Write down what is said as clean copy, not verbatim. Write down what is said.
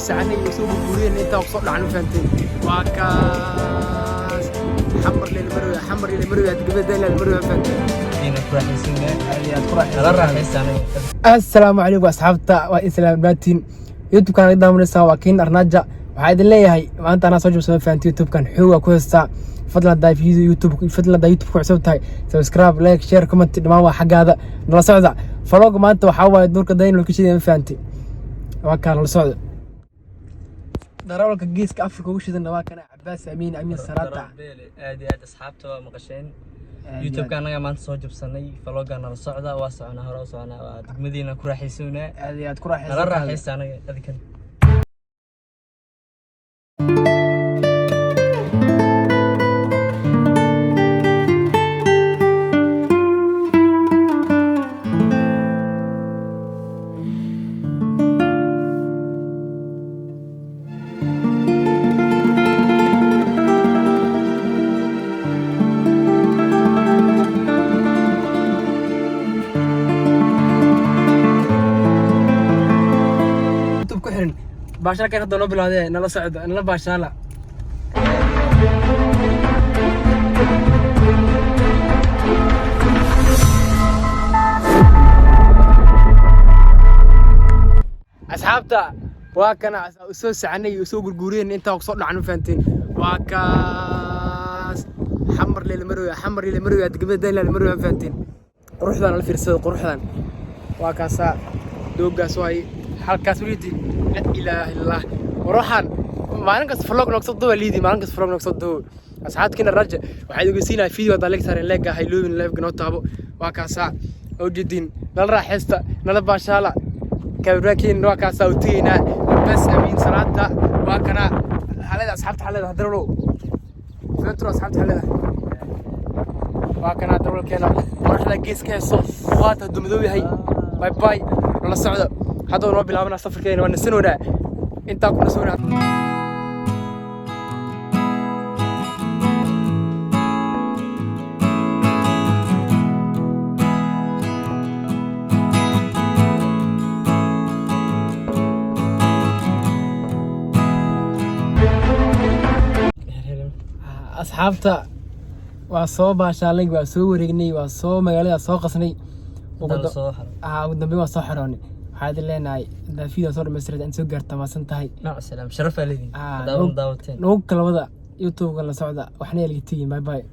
ساعني وسوق البورين انت وصل عنه فهمتين واكاس حمر لي المروي حمر لي المروي تقبل دين المروي فهمتين هنا كويسين السلام عليكم اصحابتا واسلام باتين يوتيوب كان دامنسا واكين ارناجا waxaa idin leeyahay maanta ana soo jabsado faanti youtube kan xooga ku haysta fadlan daay youtube ku cusub tahay subscribe like share comment dhamaan waa xagaada nala socda vlog maanta waxa waaye durka dayn loo kishideen faanti waa kan la socda darawalka geeska afrika ugu shidan waa kan Abbas Amin Sarata aad asxaabta waa maqasheen youtube kan anaga maanta soo jabsanay vlogga nala socda waa soconaa hore soconaa waa degmadiina ku raaxaysoonaa aad ku raaxaysan adikan باشا كان هذا نوبل هذا نلا سعد نلا باشا لا أصحابته وكان أسوس عني وسوق الجورين أنت وصل عنه فهمتين وكاس حمر لي المروي تقبل دين المروي فهمتين روح ذا الفرسوق روح ذا وكاسا دوغا سواي halkaas waliidi la ilaaha illallah waroxan maalin kasta vlog noqso doo liidi maalin kasta vlog noqso doo asxaabtkiina raja waxay ugu siinaa video dalig saareen leega hayloobin live gano taabo waa kaasa oo jidin dal raaxaysta nala baashala kabrakiin waa kaasa u tiina Abbas Amin Sarata waa kana xalada asxaabta xalada hadaro fetro asxaabta xalada waa kana darawalkeena qorxda geeska soo waata dumadow yahay bye bye nala socdo هذا هو بلعبنا سفر كذا ونسنو ده أنت أكون سوينا أصحابته وصوبة شالك وسوريني وصوب مجالي صوب قصني ودم صحراني هذا اللي أنا إذا في صور مسرد أنت سجرت ما سنتهي مع السلامة شرف لي داوم داوتين نوك كل وضع يوتيوب ولا سعودة وإحنا اللي تيجي باي باي